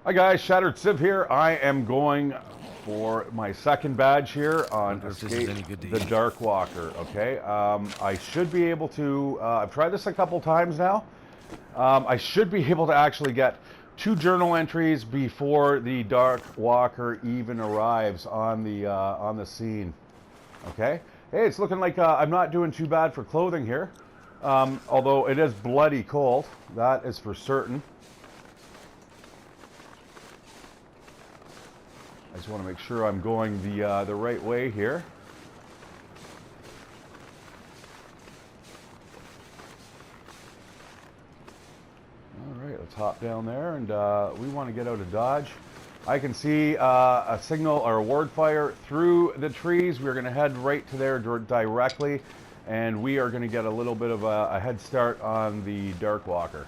Hi guys, ShatteredCiv here. I am going for my second badge here on Escape the Darkwalker, okay? I should be able to, I've tried this a couple times now. I should be able to actually get 2 journal entries before the Darkwalker even arrives on the scene, okay? Hey, it's looking like I'm not doing too bad for clothing here, although it is bloody cold, that is for certain. I just want to make sure I'm going the right way here. All right, let's hop down there, and we want to get out of Dodge. I can see a signal or a ward fire through the trees. We're going to head right to there directly, and we are going to get a little bit of a head start on the Darkwalker.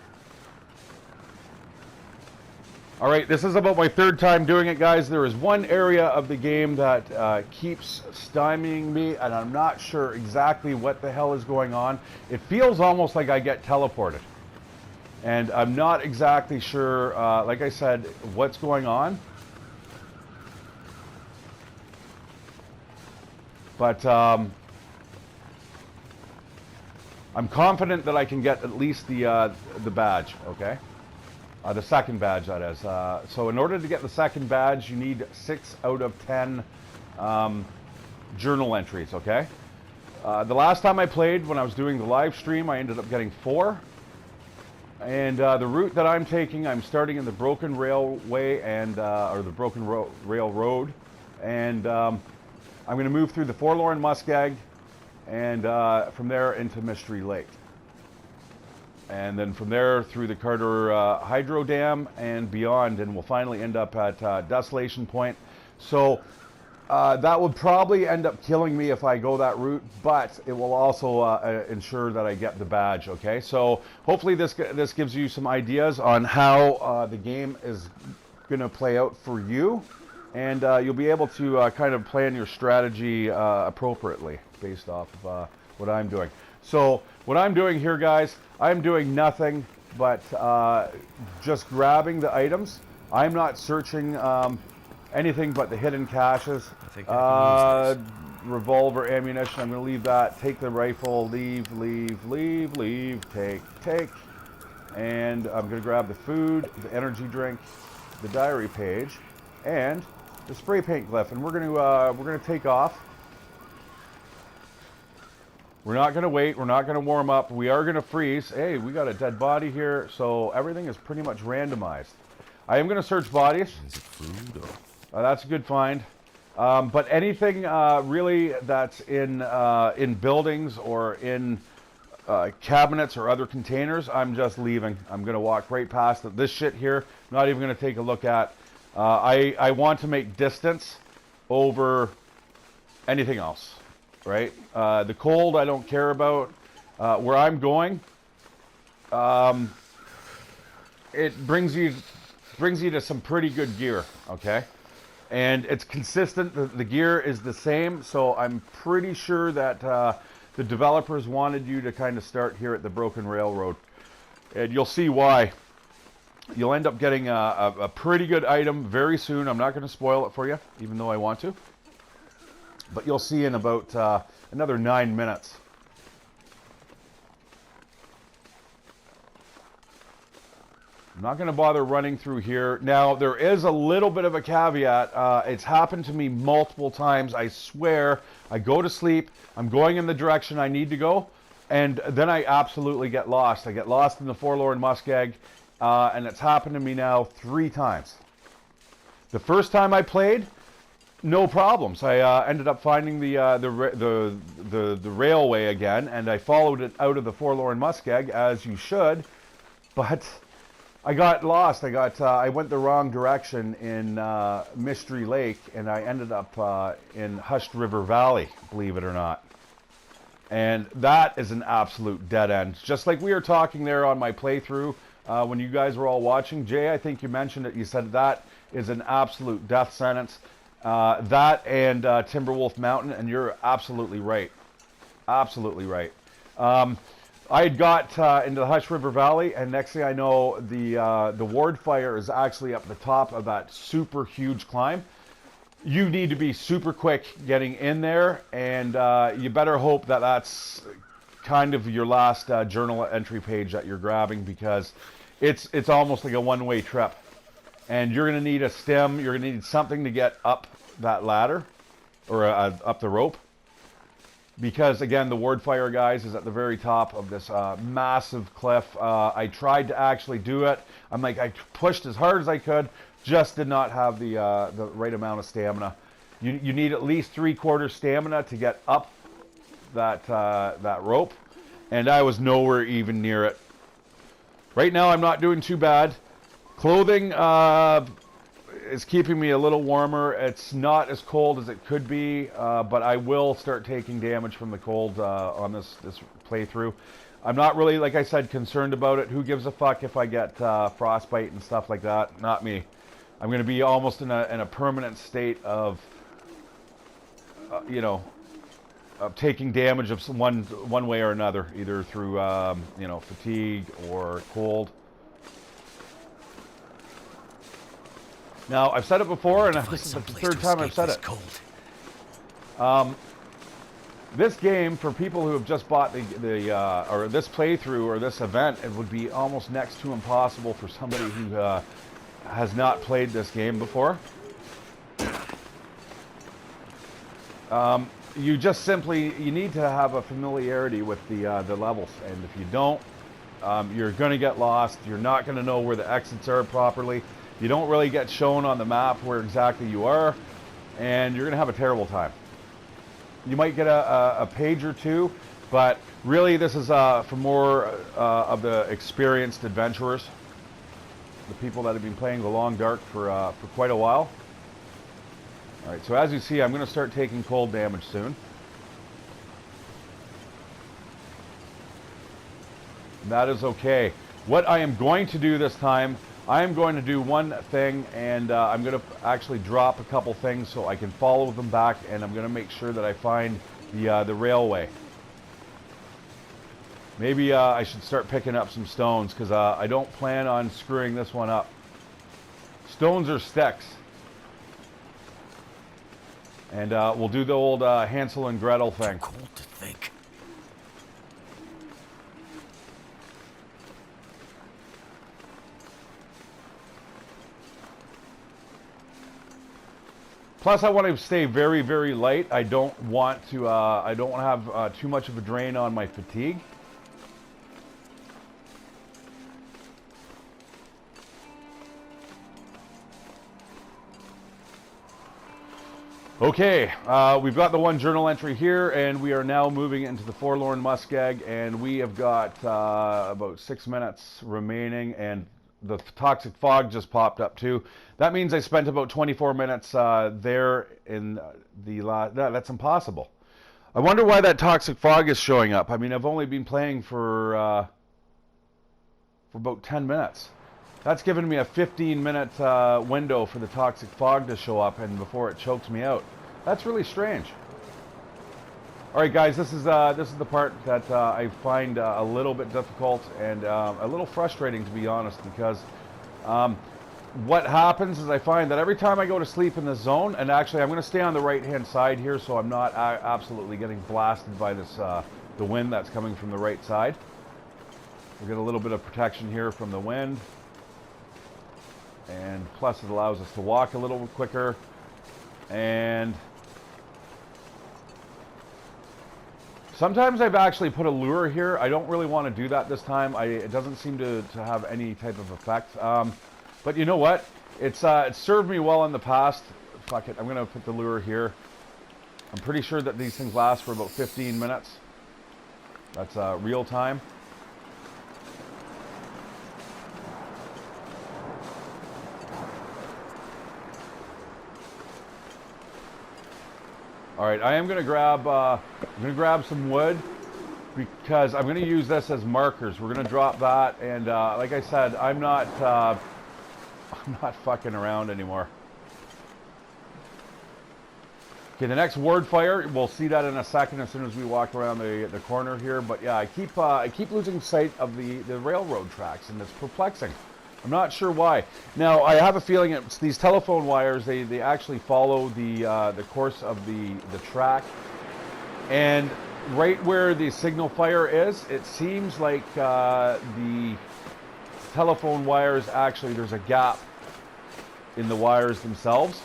All right, this is about my 3rd time doing it, guys. There is one area of the game that keeps stymieing me, and I'm not sure exactly what the hell is going on. It feels almost like I get teleported. And I'm not exactly sure, like I said, what's going on. But I'm confident that I can get at least the badge, okay? The second badge, that is. So in order to get the second badge, you need 6 out of 10 journal entries, okay? The last time I played, when I was doing the live stream, I ended up getting 4. And the route that I'm taking, I'm starting in the Broken Railway, and or the Broken Railroad. And I'm going to move through the Forlorn Muskeg, and from there into Mystery Lake. And then from there through the Carter Hydro Dam and beyond, and we'll finally end up at Desolation Point. So that would probably end up killing me if I go that route, but it will also ensure that I get the badge, okay? So hopefully this gives you some ideas on how the game is going to play out for you, and you'll be able to kind of plan your strategy appropriately based off of what I'm doing. So what I'm doing here, guys, I'm doing nothing but just grabbing the items. I'm not searching anything but the hidden caches. Revolver ammunition, I'm going to leave that. Take the rifle, leave, take. And I'm going to grab the food, the energy drink, the diary page, and the spray paint glyph. And we're going to take off. We're not going to wait. We're not going to warm up. We are going to freeze. Hey, we got a dead body here, so everything is pretty much randomized. I am going to search bodies. Is it food or? That's a good find. But anything really that's in buildings or in cabinets or other containers, I'm just leaving. I'm going to walk right past it. This shit here, not even going to take a look at. I want to make distance over anything else. Right? The cold I don't care about. Where I'm going, it brings you to some pretty good gear, okay? And it's consistent. The gear is the same, so I'm pretty sure that the developers wanted you to kind of start here at the Broken Railroad. And you'll see why. You'll end up getting a pretty good item very soon. I'm not going to spoil it for you, even though I want to. But you'll see in about another 9 minutes. I'm not going to bother running through here. Now, there is a little bit of a caveat. It's happened to me multiple times. I swear, I go to sleep, I'm going in the direction I need to go, and then I absolutely get lost. I get lost in the Forlorn Muskeg, and it's happened to me now 3 times. The first time I played, no problems. I ended up finding the railway again, and I followed it out of the Forlorn Muskeg, as you should. But I got lost. I went the wrong direction in Mystery Lake, and I ended up in Hushed River Valley, believe it or not. And that is an absolute dead end. Just like we were talking there on my playthrough when you guys were all watching. Jay, I think you mentioned it. You said that is an absolute death sentence. That and Timberwolf Mountain, and you're absolutely right. Absolutely right. I had got into the Hush River Valley, and next thing I know, the ward fire is actually up the top of that super huge climb. You need to be super quick getting in there, and you better hope that that's kind of your last journal entry page that you're grabbing, because it's almost like a one-way trip. And you're going to need a stem, you're going to need something to get up that ladder, or up the rope. Because, again, the ward fire, guys, is at the very top of this massive cliff. I tried to actually do it. I pushed as hard as I could, just did not have the right amount of stamina. You need at least 3/4 stamina to get up that rope, and I was nowhere even near it. Right now, I'm not doing too bad. Clothing is keeping me a little warmer. It's not as cold as it could be, but I will start taking damage from the cold on this playthrough. I'm not really, like I said, concerned about it. Who gives a fuck if I get frostbite and stuff like that? Not me. I'm going to be almost in a permanent state of, of taking damage of one way or another, either through fatigue or cold. Now, I've said it before, and this is the third time I've said it. This game, for people who have just bought or this playthrough or this event, it would be almost next to impossible for somebody who has not played this game before. You just you need to have a familiarity with the levels, and if you don't, you're going to get lost. You're not going to know where the exits are properly. You don't really get shown on the map where exactly you are, and you're going to have a terrible time. You might get a page or two, but really this is for more of the experienced adventurers, the people that have been playing the Long Dark for quite a while. All right, so as you see, I'm going to start taking cold damage soon. That is okay. What I am going to do this time, I am going to do one thing, and I'm going to actually drop a couple things so I can follow them back, and I'm going to make sure that I find the railway. Maybe I should start picking up some stones, because I don't plan on screwing this one up. Stones or sticks. And we'll do the old Hansel and Gretel thing. Too cold to think. Plus, I want to stay very, very light. I don't want to have too much of a drain on my fatigue. Okay, we've got the one journal entry here, and we are now moving into the Forlorn Muskeg, and we have got about 6 minutes remaining, and the toxic fog just popped up too. That means I spent about 24 minutes there in that's impossible. I wonder why that toxic fog is showing up. I mean, I've only been playing for about 10 minutes. That's given me a 15-minute window for the toxic fog to show up, and before it chokes me out. That's really strange. All right, guys, this is the part that I find a little bit difficult and a little frustrating, to be honest, because what happens is I find that every time I go to sleep in this zone, and actually I'm going to stay on the right-hand side here so I'm not absolutely getting blasted by this the wind that's coming from the right side. We'll get a little bit of protection here from the wind, and plus it allows us to walk a little quicker. And sometimes I've actually put a lure here. I don't really want to do that this time. It doesn't seem to have any type of effect. But you know what? It served me well in the past. Fuck it. I'm going to put the lure here. I'm pretty sure that these things last for about 15 minutes. That's real time. All right, I am going to grab some wood, because I'm going to use this as markers. We're going to drop that, and like I said, I'm not fucking around anymore. Okay, the next ward fire, we'll see that in a second as soon as we walk around the corner here. But yeah, I keep losing sight of the railroad tracks, and it's perplexing. I'm not sure why. Now, I have a feeling it's these telephone wires, they actually follow the course of the track. And right where the signal fire is, it seems like the telephone wires, actually there's a gap in the wires themselves.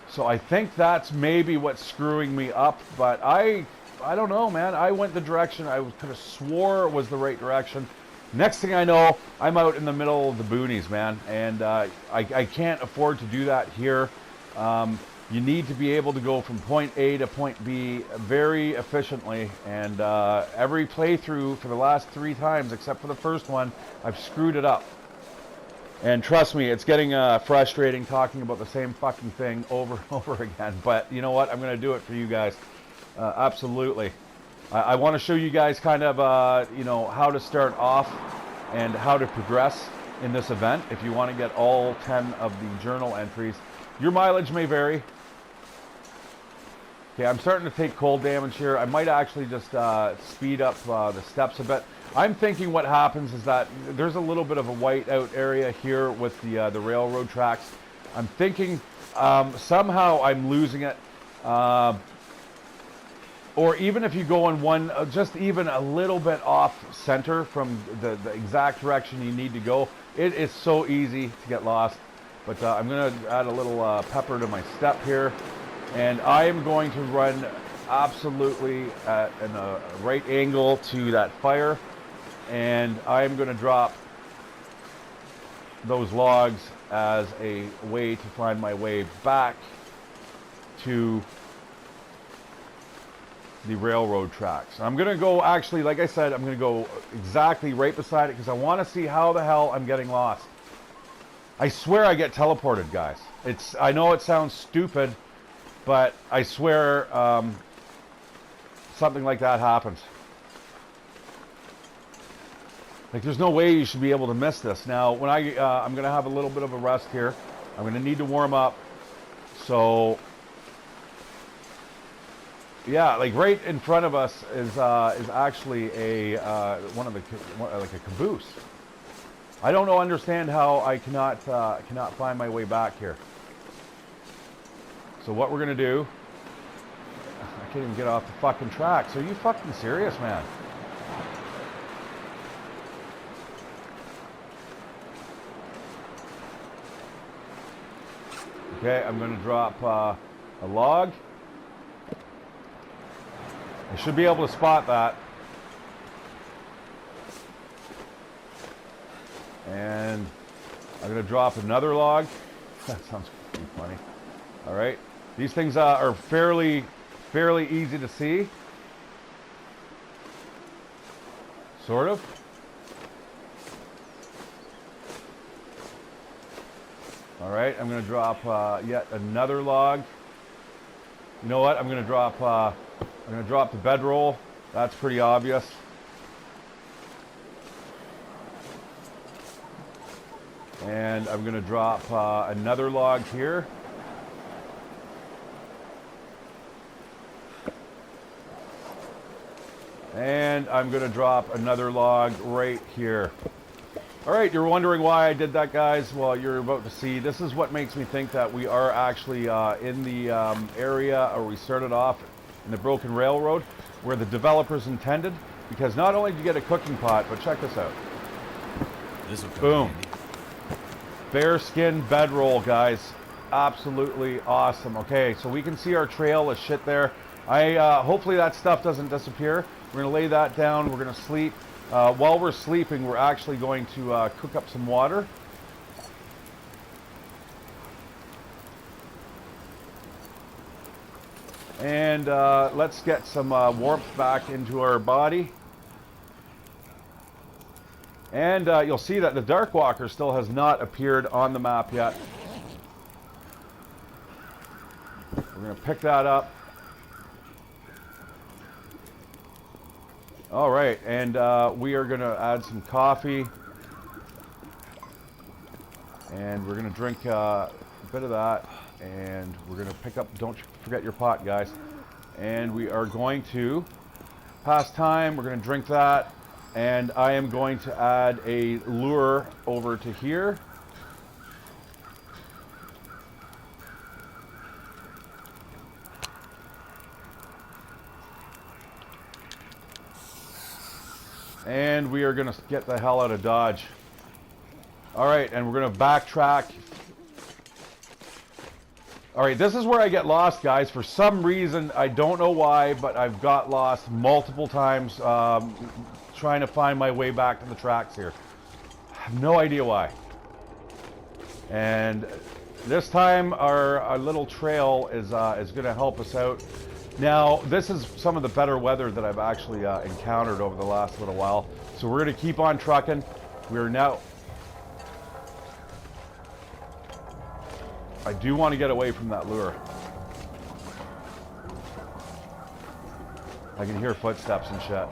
So I think that's maybe what's screwing me up, but I don't know, man. I went the direction I could have swore was the right direction. Next thing I know, I'm out in the middle of the boonies, man, and I can't afford to do that here. You need to be able to go from point A to point B very efficiently, and every playthrough for the last 3 times, except for the first one, I've screwed it up. And trust me, it's getting frustrating talking about the same fucking thing over and over again. But you know what? I'm going to do it for you guys. Absolutely. I want to show you guys kind of, you know, how to start off and how to progress in this event. If you want to get all 10 of the journal entries, your mileage may vary. Okay, I'm starting to take cold damage here. I might actually just speed up the steps a bit. I'm thinking what happens is that there's a little bit of a white out area here with the railroad tracks. I'm thinking somehow I'm losing it. Or even if you go in one, just even a little bit off center from the exact direction you need to go, it is so easy to get lost. But I'm going to add a little pepper to my step here. And I am going to run absolutely at a right angle to that fire. And I'm going to drop those logs as a way to find my way back to the railroad tracks. I'm going to go, actually, like I said, I'm going to go exactly right beside it because I want to see how the hell I'm getting lost. I swear I get teleported, guys. I know it sounds stupid, but I swear something like that happens. Like, there's no way you should be able to miss this. Now, when I'm going to have a little bit of a rest here. I'm going to need to warm up. So, yeah, like right in front of us is actually a like a caboose. I don't understand how I cannot find my way back here. So what we're going to do, I can't even get off the fucking tracks. Are you fucking serious, man? Okay, I'm going to drop a log. I should be able to spot that. And I'm going to drop another log. That sounds pretty funny. All right. These things are fairly easy to see. Sort of. All right, I'm going to drop yet another log. You know what? I'm going to drop the bedroll. That's pretty obvious. And I'm going to drop another log here. And I'm going to drop another log right here. All right, you're wondering why I did that, guys. Well, you're about to see. This is what makes me think that we are actually in the area, or we started off in the broken railroad, where the developers intended. Because not only do you get a cooking pot, but check this out. This will come Boom. handy. Bear skin bedroll, guys. Absolutely awesome. Okay, so we can see our trail of shit there. Hopefully that stuff doesn't disappear. We're going to lay that down. We're going to sleep. While we're sleeping, we're actually going to cook up some water. And let's get some warmth back into our body. And you'll see that the Darkwalker still has not appeared on the map yet. We're going to pick that up. All right, and we are going to add some coffee. And we're going to drink a bit of that. And we're going to pick up, don't forget your pot, guys. And we are going to pass time. We're going to drink that. And I am going to add a lure over to here. And we are going to get the hell out of Dodge. All right, and we're going to backtrack. All right, this is where I get lost, guys. For some reason, I don't know why, but I've got lost multiple times trying to find my way back to the tracks here. I have no idea why. And this time, our little trail is going to help us out. Now, this is some of the better weather that I've actually encountered over the last little while. So we're going to keep on trucking. We're now... I do want to get away from that lure. I can hear footsteps and shit.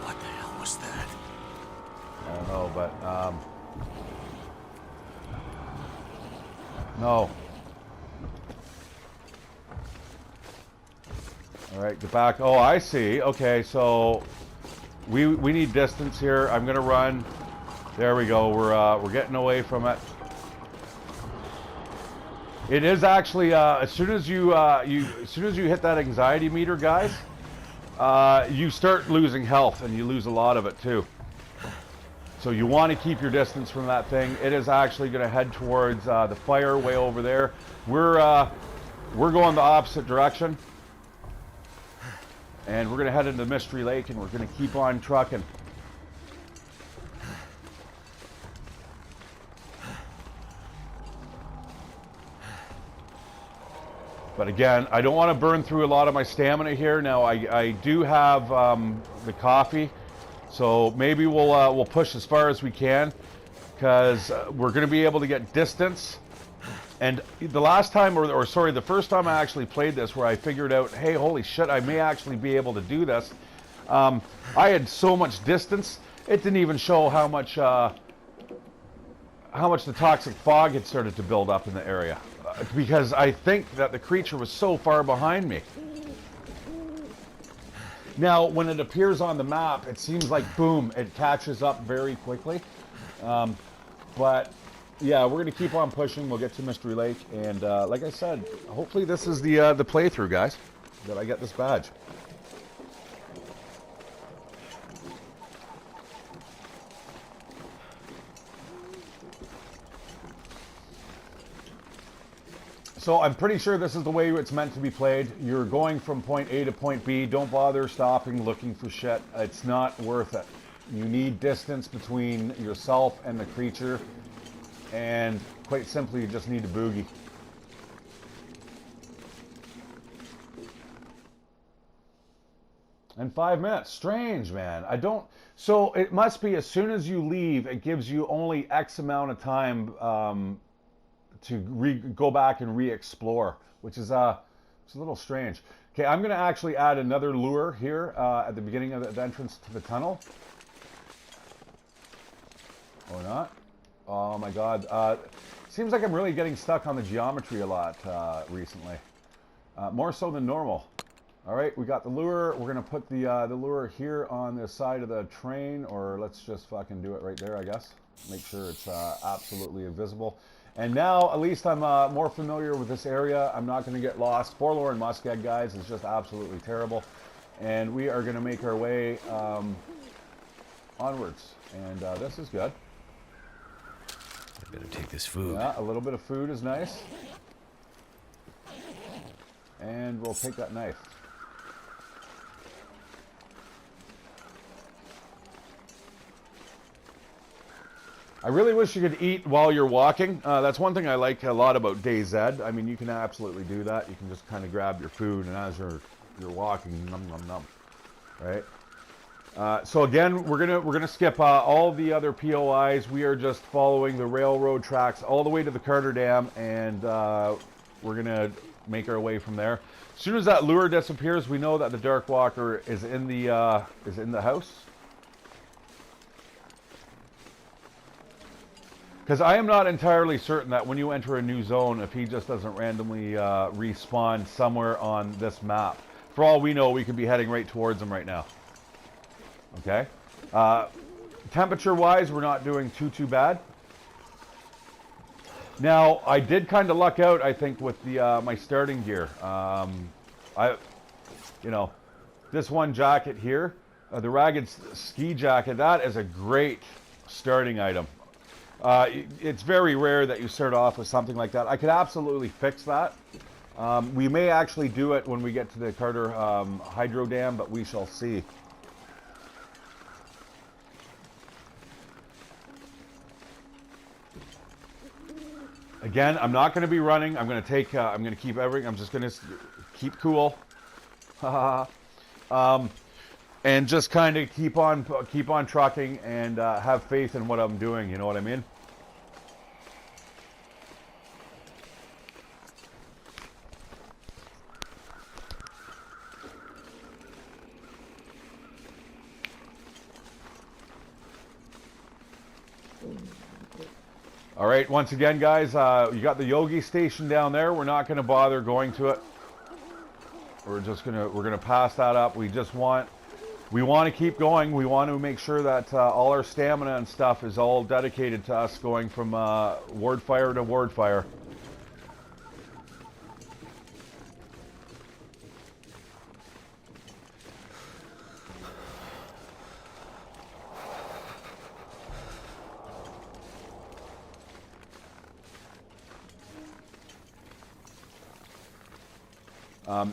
What the hell was that? I don't know, but no. All right, get back. Oh, I see. Okay, so we need distance here. I'm gonna run. There we go. We're getting away from it. It is actually as soon as you hit that anxiety meter, guys, you start losing health, and you lose a lot of it too. So you want to keep your distance from that thing. It is actually going to head towards the fire way over there. We're going the opposite direction. And we're going to head into Mystery Lake, and we're going to keep on trucking. But again, I don't want to burn through a lot of my stamina here. Now, I do have the coffee, so maybe we'll push as far as we can, because we're going to be able to get distance. And the last time, or sorry, the first time I actually played this, where I figured out, hey, holy shit, I may actually be able to do this. I had so much distance, it didn't even show how much the toxic fog had started to build up in the area, because I think that the creature was so far behind me. Now, when it appears on the map, it seems like boom, it catches up very quickly, but. Yeah, we're going to keep on pushing. We'll get to Mystery Lake. And like I said, hopefully this is the playthrough, guys, that I get this badge. So I'm pretty sure this is the way it's meant to be played. You're going from point A to point B. Don't bother stopping, looking for shit. It's not worth it. You need distance between yourself and the creature. And quite simply, you just need to boogie. And 5 minutes. Strange, man. I don't... So it must be as soon as you leave, it gives you only X amount of time to go back and re-explore, which is it's a little strange. Okay, I'm going to actually add another lure here at the beginning of the entrance to the tunnel. Or not. Oh my god. Seems like I'm really getting stuck on the geometry a lot recently. More so than normal. Alright, we got the lure. We're going to put the lure here on the side of the train, or let's just fucking do it right there, I guess. Make sure it's absolutely invisible. And now, at least I'm more familiar with this area. I'm not going to get lost. Forlorn Muskeg, guys, is just absolutely terrible. And we are going to make our way onwards. And this is good. I better take this food. Yeah, a little bit of food is nice. And we'll take that knife. I really wish you could eat while you're walking. That's one thing I like a lot about DayZ. I mean, you can absolutely do that. You can just kind of grab your food, and as you're walking, nom nom nom, right? So again, we're gonna skip all the other POIs. We are just following the railroad tracks all the way to the Carter Dam, and we're gonna make our way from there. As soon as that lure disappears, we know that the Darkwalker is in the house. Because I am not entirely certain that when you enter a new zone, if he just doesn't randomly respawn somewhere on this map. For all we know, we could be heading right towards him right now. Okay? Temperature-wise, we're not doing too bad. Now, I did kind of luck out, I think, with the my starting gear. You know, this one jacket here, the Ragged Ski Jacket, that is a great starting item. It's very rare that you start off with something like that. I could absolutely fix that. We may actually do it when we get to the Carter Hydro Dam, but we shall see. Again, I'm not going to be running. I'm going to take. I'm going to keep everything. I'm just going to keep cool, and just kind of keep on trucking and have faith in what I'm doing. You know what I mean? All right, once again, guys, you got the Yogi station down there. We're not going to bother going to it. We're gonna pass that up. We want to keep going. We want to make sure that all our stamina and stuff is all dedicated to us going from ward fire to ward fire.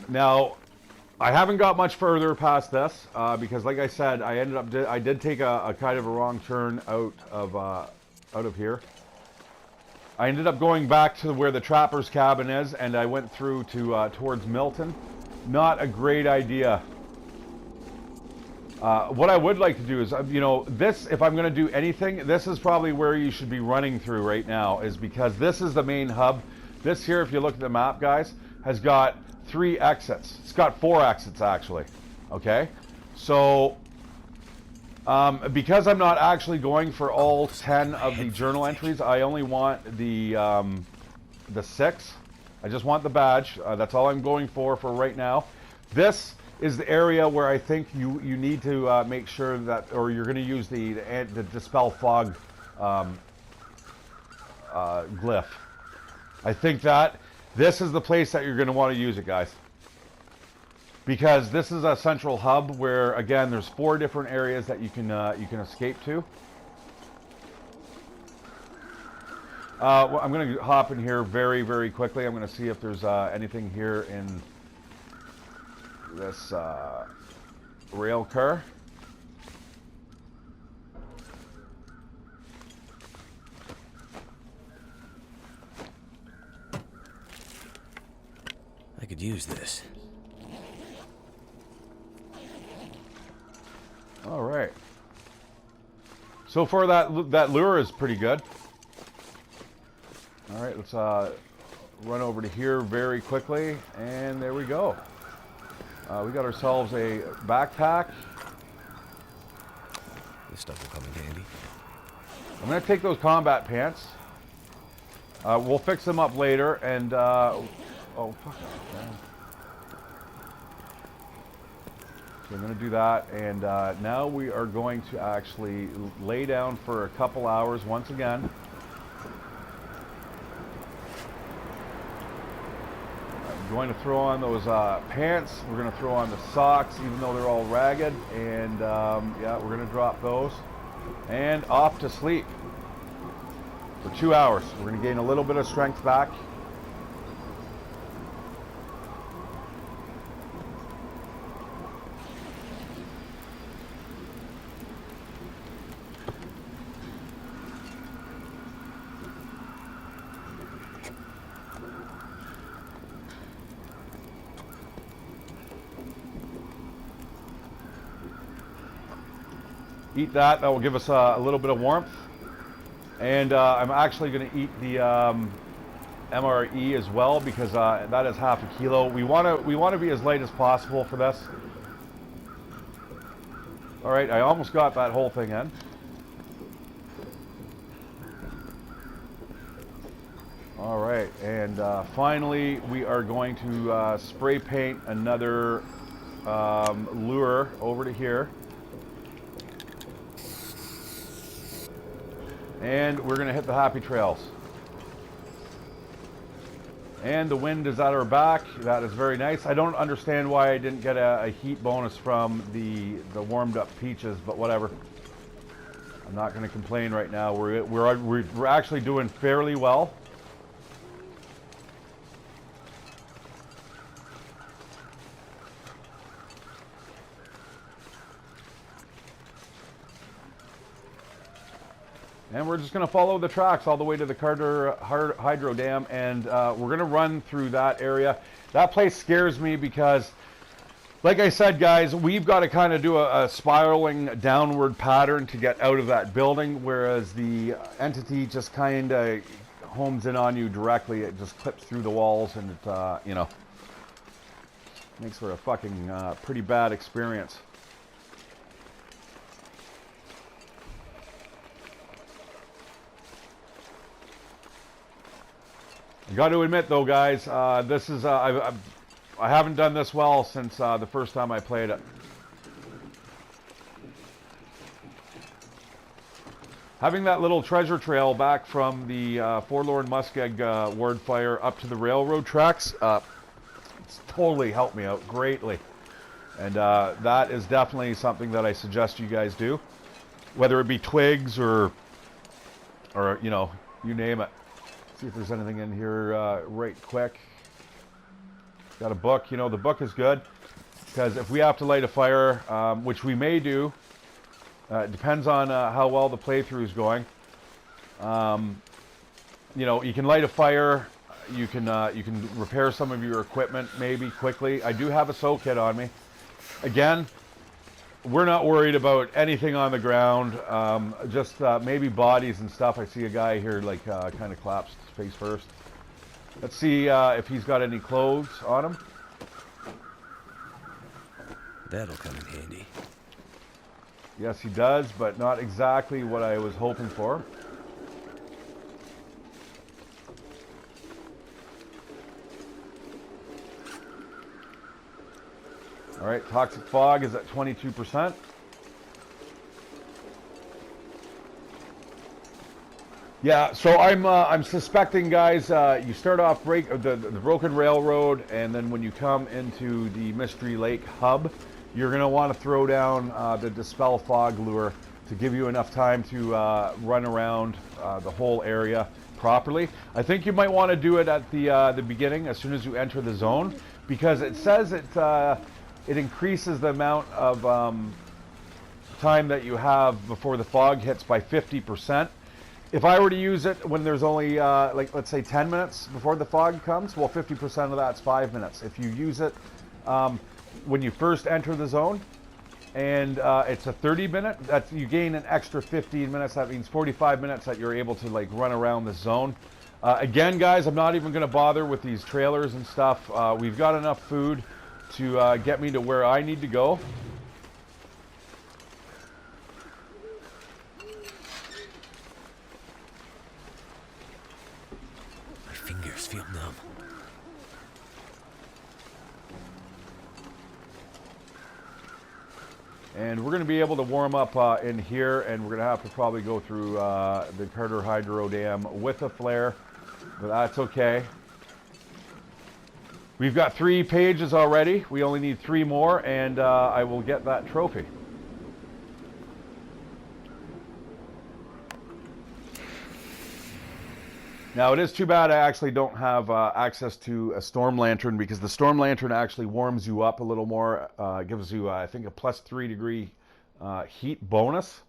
Now, I haven't got much further past this because, like I said, I did take a kind of a wrong turn out of here. I ended up going back to where the trapper's cabin is, and I went through to towards Milton. Not a great idea. What I would like to do is, you know, this, if I'm going to do anything, this is probably where you should be running through right now, is because this is the main hub. This here, if you look at the map, guys, has got 3 exits. It's got 4 exits, actually. Okay? So, because I'm not actually going for all 10 of the journal entries, I only want the 6. I just want the badge. That's all I'm going for right now. This is the area where I think you need to make sure that, or you're going to use the Dispel Fog glyph. I think that this is the place that you're going to want to use it, guys. Because this is a central hub where, again, there's 4 different areas that you can escape to. Well, I'm going to hop in here very, very quickly. I'm going to see if there's anything here in this rail car. I could use this. All right. So far, that lure is pretty good. All right, let's run over to here very quickly, and there we go. We got ourselves a backpack. This stuff will come in handy. I'm going to take those combat pants. We'll fix them up later, and oh fuck, man. So I'm going to do that, and now we are going to actually lay down for a couple hours once again. I'm going to throw on those pants. We're going to throw on the socks, even though they're all ragged, and yeah, we're going to drop those, and off to sleep for 2 hours. We're going to gain a little bit of strength back. Eat that. That will give us a little bit of warmth. And I'm actually going to eat the MRE as well, because that is half a kilo. We want to be as light as possible for this. All right, I almost got that whole thing in. All right, and finally we are going to spray paint another lure over to here. And we're going to hit the happy trails. And the wind is at our back. That is very nice. I don't understand why I didn't get a heat bonus from the warmed up peaches, but whatever. I'm not going to complain right now. We're actually doing fairly well. And we're just going to follow the tracks all the way to the Carter Hydro Dam, and we're going to run through that area. That place scares me because, like I said, guys, we've got to kind of do a spiraling downward pattern to get out of that building, whereas the entity just kind of homes in on you directly. It just clips through the walls, and it, you know, makes for a fucking pretty bad experience. I got to admit, though, guys, this is I haven't done this well since the first time I played it. Having that little treasure trail back from the Forlorn Muskeg ward fire up to the railroad tracks, it's totally helped me out greatly, and that is definitely something that I suggest you guys do, whether it be twigs or you know, you name it. See if there's anything in here right quick. Got a book. You know, the book is good because if we have to light a fire, which we may do, it depends on how well the playthrough is going. You know, you can light a fire. You can repair some of your equipment maybe quickly. I do have a soak kit on me. Again, we're not worried about anything on the ground. Just maybe bodies and stuff. I see a guy here like kind of collapsed face first. Let's see if he's got any clothes on him. That'll come in handy. Yes, he does, but not exactly what I was hoping for. All right, toxic fog is at 22%. Yeah, so I'm suspecting, guys, you start off the broken railroad, and then when you come into the Mystery Lake hub, you're gonna want to throw down the Dispel Fog lure to give you enough time to run around the whole area properly. I think you might want to do it at the beginning, as soon as you enter the zone, because it says it increases the amount of time that you have before the fog hits by 50%. If I were to use it when there's only, like, let's say 10 minutes before the fog comes, well, 50% of that's 5 minutes. If you use it when you first enter the zone, and it's a 30-minute, you gain an extra 15 minutes. That means 45 minutes that you're able to, like, run around the zone. Again, guys, I'm not even going to bother with these trailers and stuff. We've got enough food to get me to where I need to go. My fingers feel numb. And we're going to be able to warm up in here, and we're going to have to probably go through the Carter Hydro Dam with a flare, but that's okay. We've got 3 pages already. We only need 3 more, and I will get that trophy. Now, it is too bad I actually don't have access to a storm lantern, because the storm lantern actually warms you up a little more. Gives you, I think, a plus 3 degree heat bonus.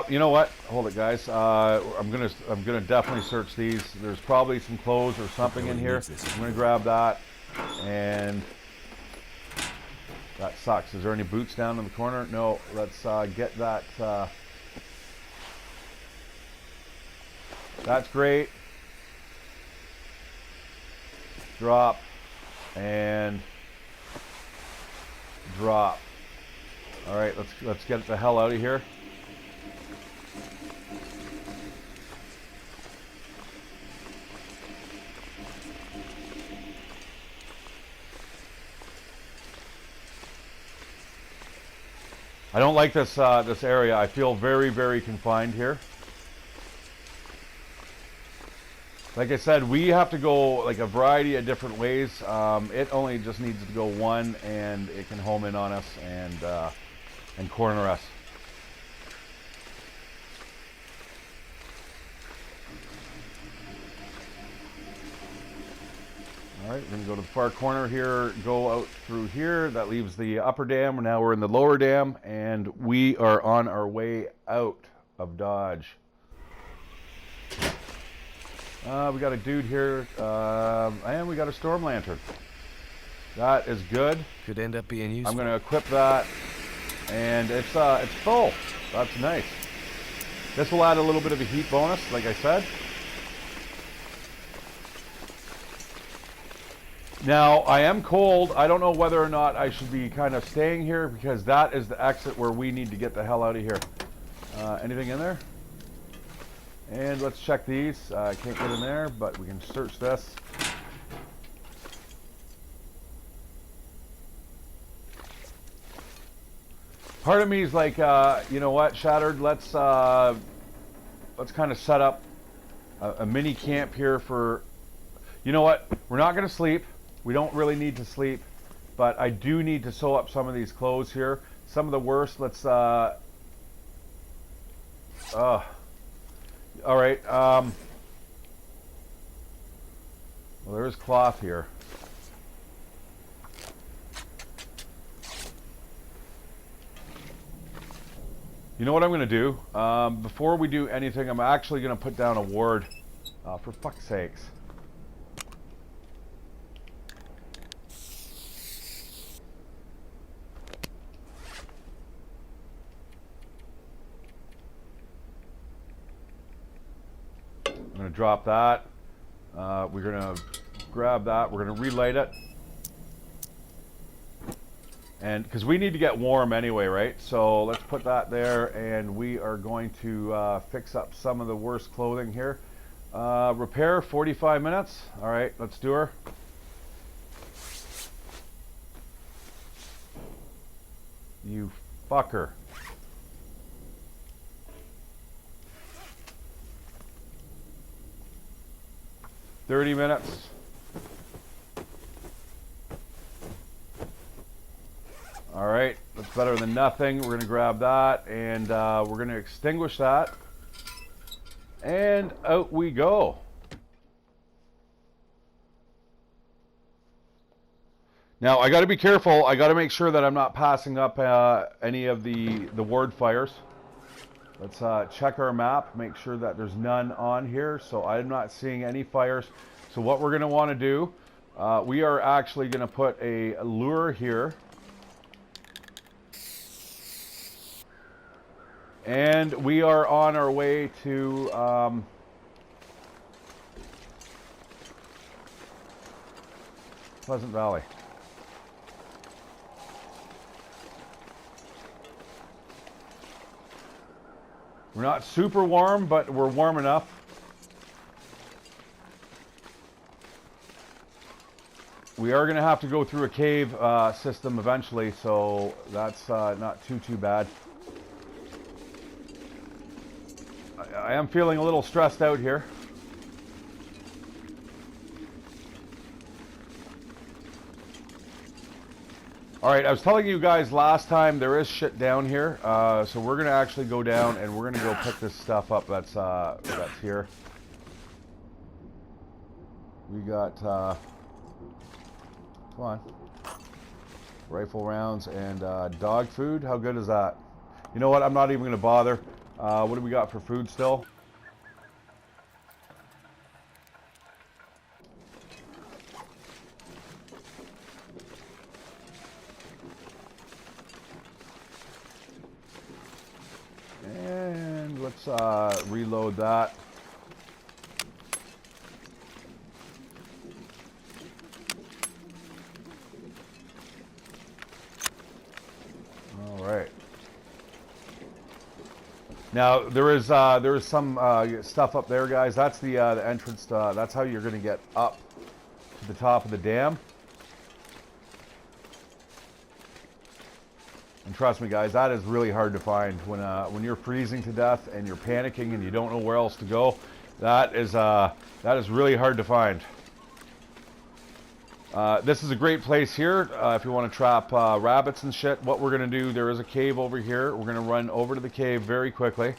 You know what? Hold it, guys. I'm gonna definitely search these. There's probably some clothes or something in here. I'm gonna grab that. And that sucks. Is there any boots down in the corner? No. Let's get that. That's great. Drop. And drop. All right, let's get the hell out of here. I don't like this this area. I feel very, very confined here. Like I said, we have to go like a variety of different ways. It only just needs to go one, and it can home in on us and corner us. All right, we're gonna go to the far corner here, go out through here. That leaves the upper dam. Now we're in the lower dam, and we are on our way out of Dodge. We got a dude here, and we got a storm lantern. That is good. Could end up being useful. I'm going to equip that, and it's full. That's nice. This will add a little bit of a heat bonus, like I said. Now, I am cold. I don't know whether or not I should be kind of staying here, because that is the exit where we need to get the hell out of here. Anything in there? And let's check these. I can't get in there, but we can search this. Part of me is like, you know what, Shattered, let's kind of set up a mini camp here for, you know what, we're not going to sleep. We don't really need to sleep, but I do need to sew up some of these clothes here. Some of the worst, let's, all right, well, there is cloth here. You know what I'm going to do? Before we do anything, I'm actually going to put down a ward. For fuck's sakes. I'm going to drop that. We're going to grab that. We're going to relight it. And because we need to get warm anyway, right? So let's put that there, and we are going to fix up some of the worst clothing here. Repair 45 minutes. All right, let's do her. You fucker. $30 minutes. All right, that's better than nothing. We're going to grab that, and we're going to extinguish that. And out we go. Now, I got to be careful. I got to make sure that I'm not passing up any of the ward fires. Let's check our map, make sure that there's none on here. So I'm not seeing any fires. So what we're going to want to do, we are actually going to put a lure here. And we are on our way to Pleasant Valley. We're not super warm, but we're warm enough. We are going to have to go through a cave system eventually, so that's not too bad. I am feeling a little stressed out here. All right, I was telling you guys last time there is shit down here, so we're gonna actually go down and we're gonna go pick this stuff up that's here. We got come on, rifle rounds and dog food. How good is that? You know what? I'm not even gonna bother. What do we got for food still? reload that. All right. Now there is some stuff up there, guys. That's the entrance. That's how you're going to get up to the top of the dam. And trust me, guys, that is really hard to find when you're freezing to death and you're panicking and you don't know where else to go. That is really hard to find. This is a great place here if you want to trap rabbits and shit. What we're going to do, there is a cave over here. We're going to run over to the cave very quickly.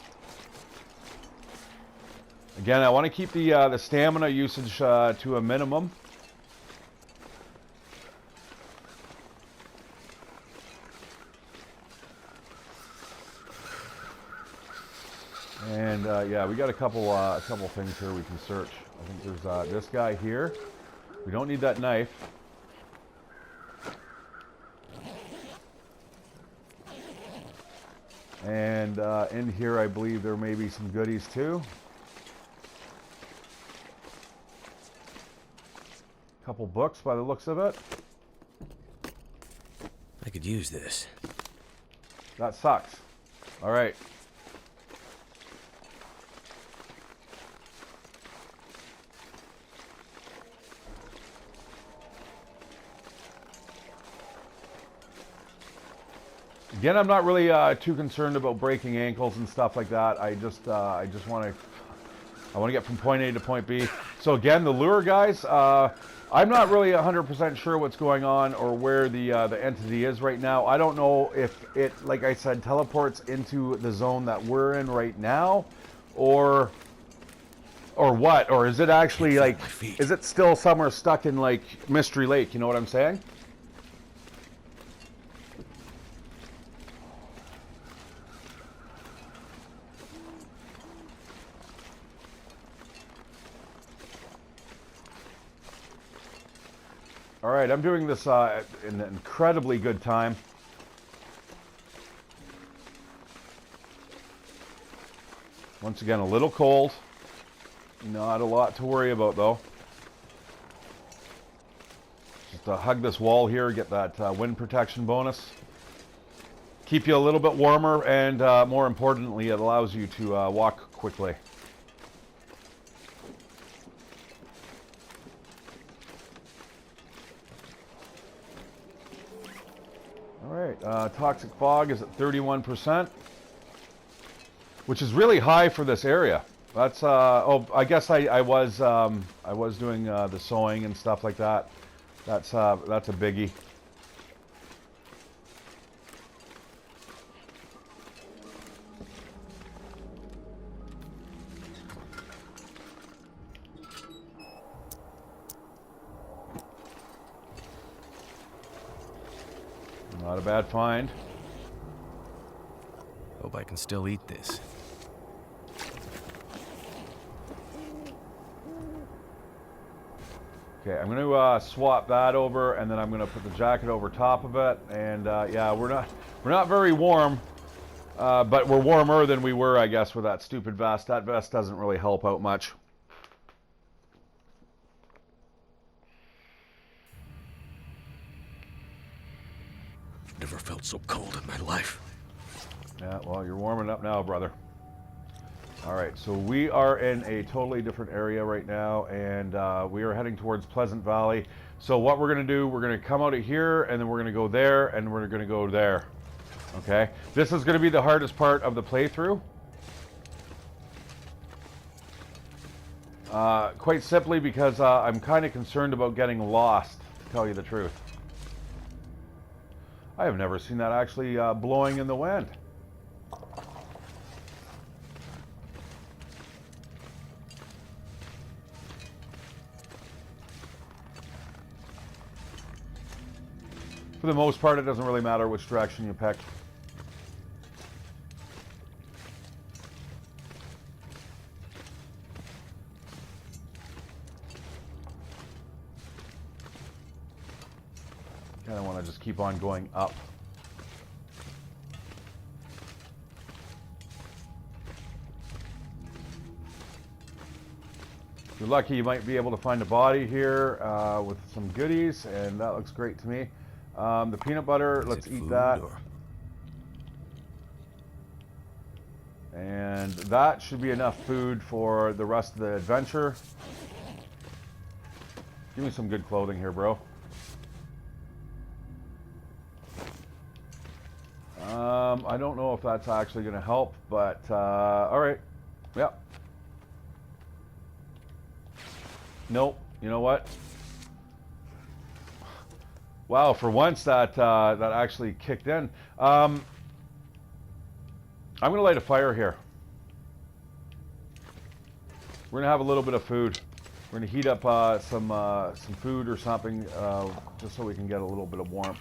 Again, I want to keep the stamina usage to a minimum. And yeah, we got a couple things here we can search. I think there's this guy here. We don't need that knife. And in here, I believe there may be some goodies too. A couple books by the looks of it. I could use this. That sucks. All right. Again, I'm not really too concerned about breaking ankles and stuff like that. I just want to get from point A to point B. So again, the lure, guys, I'm not really 100% sure what's going on or where the entity is right now. I don't know if it, like I said, teleports into the zone that we're in right now, or what, or is it actually like, is it still somewhere stuck in like Mystery Lake? You know what I'm saying? All right, I'm doing this in an incredibly good time. Once again, a little cold. Not a lot to worry about, though. Just hug this wall here, get that wind protection bonus. Keep you a little bit warmer, and more importantly, it allows you to walk quickly. Alright, toxic fog is at 31%, which is really high for this area. That's, oh, I guess I was doing the sewing and stuff like that. That's a biggie. Not a bad find. Hope I can still eat this. Okay, I'm going to swap that over, and then I'm going to put the jacket over top of it. And yeah, we're not very warm, but we're warmer than we were, I guess, with that stupid vest. That vest doesn't really help out much. Never felt so cold in my life. Yeah, well, you're warming up now, brother. All right, so we are in a totally different area right now, and we are heading towards Pleasant Valley. So what we're going to do, we're going to come out of here, and then we're going to go there, and we're going to go there. Okay? This is going to be the hardest part of the playthrough. Quite simply because I'm kind of concerned about getting lost, to tell you the truth. I have never seen that actually blowing in the wind. For the most part, it doesn't really matter which direction you pick. Kind of want to just keep on going up. You're lucky you might be able to find a body here with some goodies, and that looks great to me. The peanut butter, let's eat that. And that should be enough food for the rest of the adventure. Give me some good clothing here, bro. I don't know if that's actually going to help, but alright. Yep. Nope. You know what? Wow, for once that that actually kicked in. I'm going to light a fire here. We're going to have a little bit of food. We're going to heat up some food or something just so we can get a little bit of warmth.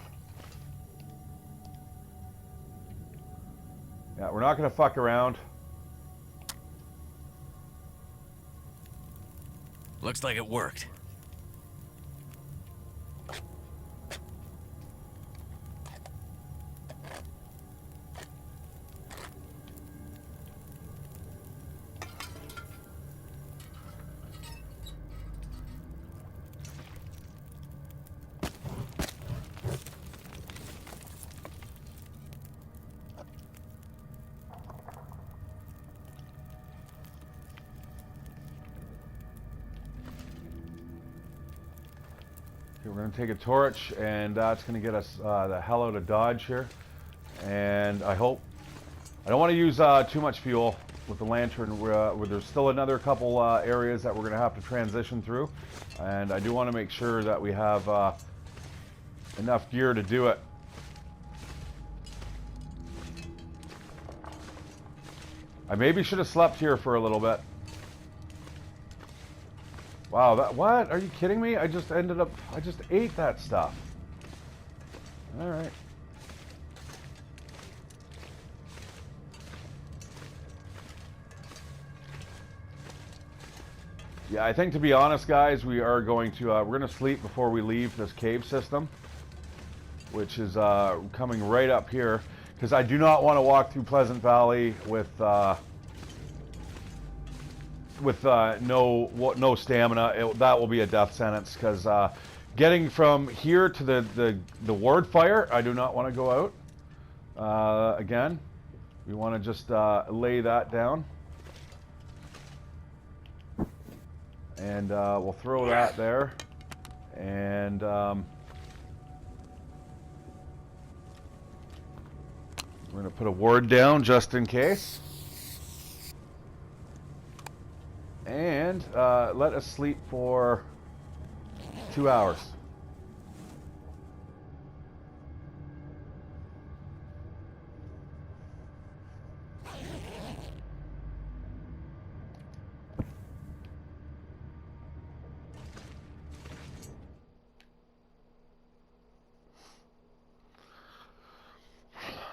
Yeah, we're not going to fuck around. Looks like it worked. We're going to take a torch, and that's going to get us the hell out of Dodge here. And I don't want to use too much fuel with the lantern, where there's still another couple areas that we're going to have to transition through. And I do want to make sure that we have enough gear to do it. I maybe should have slept here for a little bit. Wow, what? Are you kidding me? I just ate that stuff. All right. Yeah, I think, to be honest, guys, we are going to, we're going to sleep before we leave this cave system, which is coming right up here, because I do not want to walk through Pleasant Valley with no stamina. That will be a death sentence, because getting from here to the ward fire, I do not want to go out. Again, we want to just lay that down, and we'll throw that there, and we're going to put a ward down just in case. And let us sleep for 2 hours.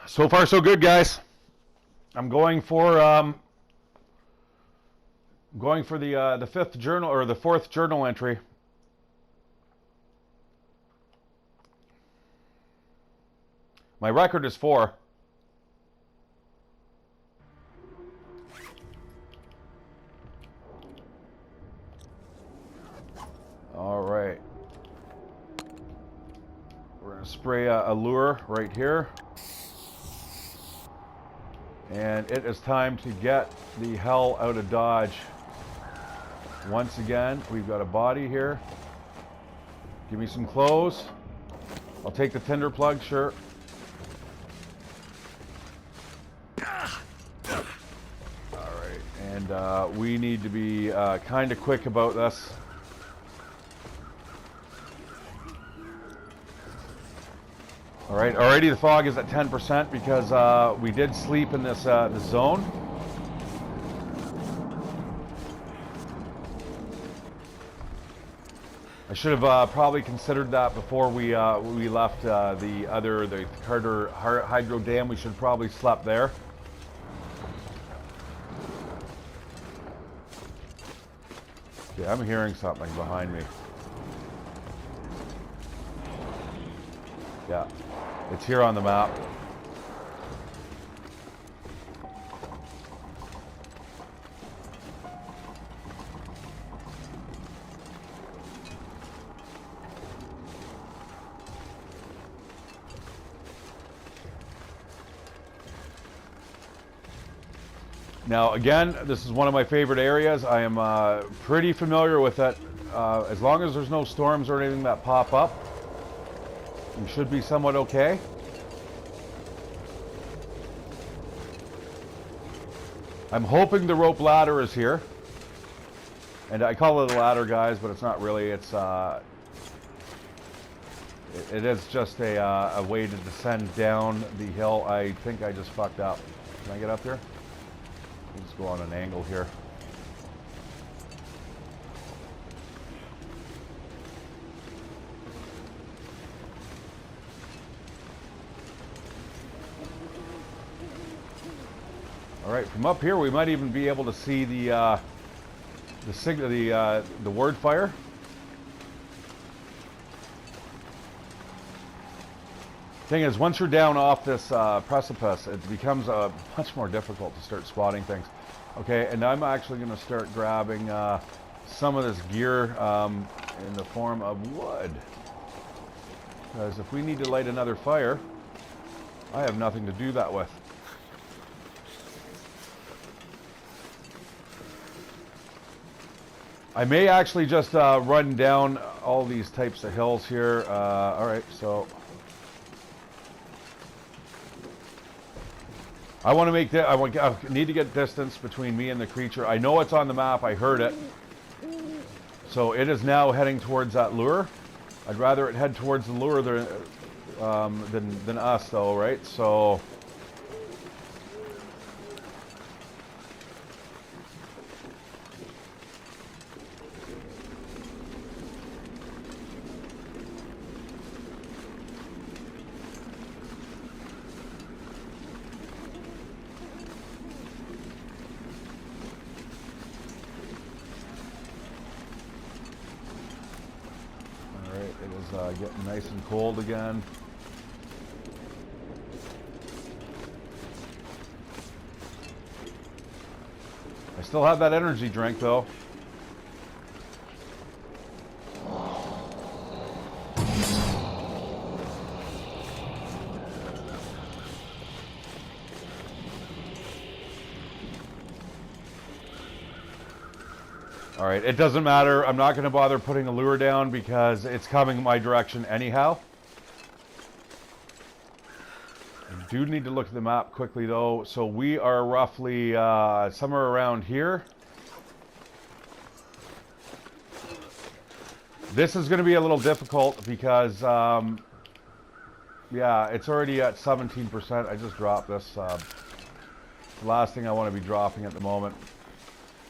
So far, so good, guys. I'm going for the fifth journal, or the fourth journal entry. My record is 4. All right. We're going to spray a lure right here. And it is time to get the hell out of Dodge. Once again, we've got a body here. Give me some clothes. I'll take the tinder plug, sure. Alright, and we need to be kind of quick about this. Alright, already the fog is at 10% because we did sleep in this zone. I should have probably considered that before we left the Carter Hydro Dam. We should have probably slept there. Yeah, I'm hearing something behind me. Yeah, it's here on the map. Now, again, this is one of my favorite areas. I am pretty familiar with it. As long as there's no storms or anything that pop up, you should be somewhat okay. I'm hoping the rope ladder is here. And I call it a ladder, guys, but it's not really. It's it is just a way to descend down the hill. I think I just fucked up. Can I get up here? Let's go on an angle here. All right, from up here we might even be able to see the word fire. Thing is, once you're down off this precipice, it becomes much more difficult to start spotting things. Okay, and I'm actually going to start grabbing some of this gear in the form of wood. Because if we need to light another fire, I have nothing to do that with. I may actually just run down all these types of hills here. All right, so I want to make that. I need to get distance between me and the creature. I know it's on the map. I heard it. So it is now heading towards that lure. I'd rather it head towards the lure than us, though, right? So. Getting nice and cold again. I still have that energy drink though. All right, it doesn't matter. I'm not going to bother putting a lure down because it's coming my direction anyhow. I do need to look at the map quickly though. So we are roughly somewhere around here. This is going to be a little difficult because, yeah, it's already at 17%. I just dropped this. The last thing I want to be dropping at the moment.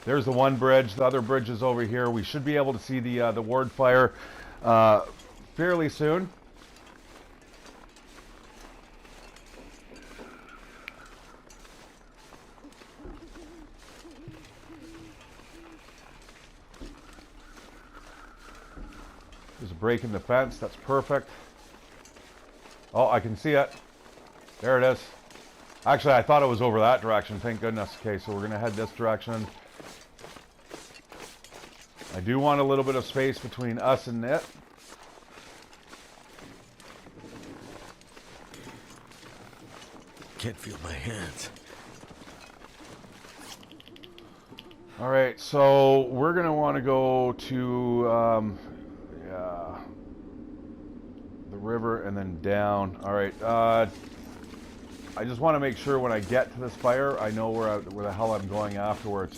There's the one bridge. The other bridge is over here. We should be able to see the ward fire fairly soon. There's a break in the fence. That's perfect. Oh, I can see it. There it is. Actually, I thought it was over that direction. Thank goodness. Okay, so we're going to head this direction. I do want a little bit of space between us and it. Can't feel my hands. All right, so we're going to want to go to the river and then down. All right, I just want to make sure when I get to this fire, I know where the hell I'm going afterwards.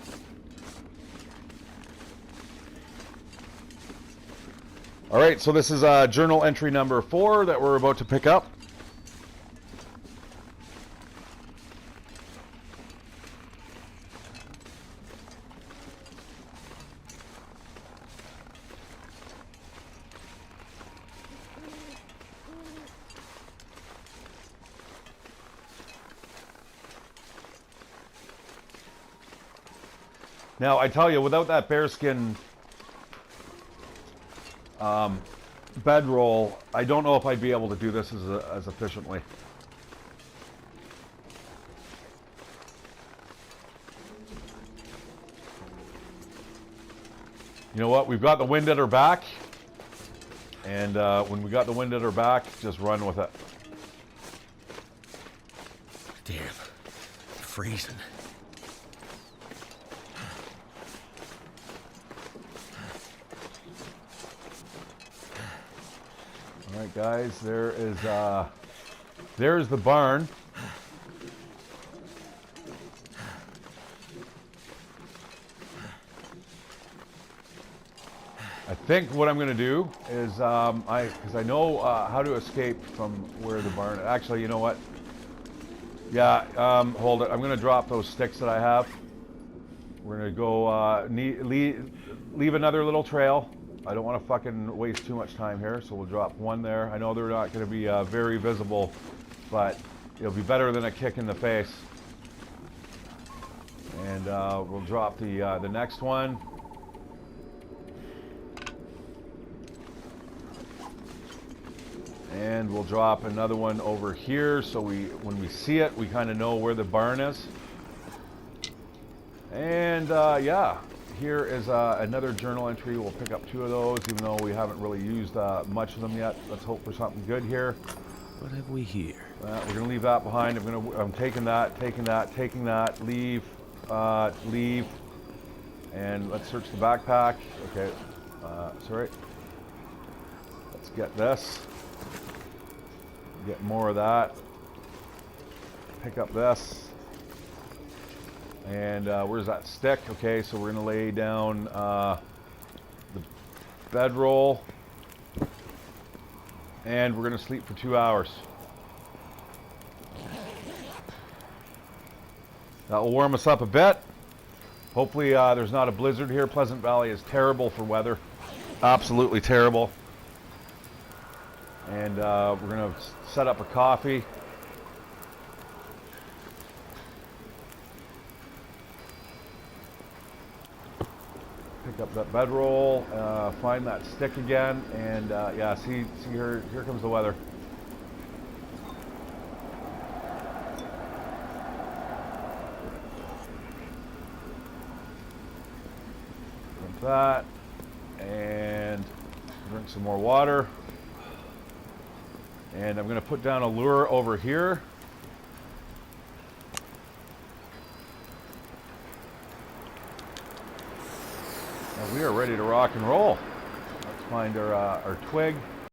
All right, so this is journal entry number 4 that we're about to pick up. Now, I tell you, without that bearskin bedroll, I don't know if I'd be able to do this as efficiently. You know what? We've got the wind at our back, and when we got the wind at our back, just run with it. Damn. Freezing. Alright guys, there's the barn. I think what I'm going to do is, because I know how to escape from where the barn, actually, you know what? Yeah, hold it. I'm going to drop those sticks that I have. We're going to go leave another little trail. I don't want to fucking waste too much time here, so we'll drop one there. I know they're not going to be very visible, but it'll be better than a kick in the face. And we'll drop the next one. And we'll drop another one over here, so when we see it, we kind of know where the barn is. And yeah, here is another journal entry. We'll pick up 2 of those, even though we haven't really used much of them yet. Let's hope for something good here. What have we here? We're gonna leave that behind. I'm taking that, taking that. Leave, leave, and let's search the backpack. Okay, sorry. Let's get this. Get more of that. Pick up this. And where's that stick? Okay, so we're gonna lay down the bedroll. And we're gonna sleep for 2 hours. That will warm us up a bit. Hopefully there's not a blizzard here. Pleasant Valley is terrible for weather. Absolutely terrible. And we're gonna set up a coffee. Pick up that bedroll, find that stick again, and yeah, see here comes the weather. Drink that, and drink some more water. And I'm going to put down a lure over here. And we are ready to rock and roll. Let's find our twig.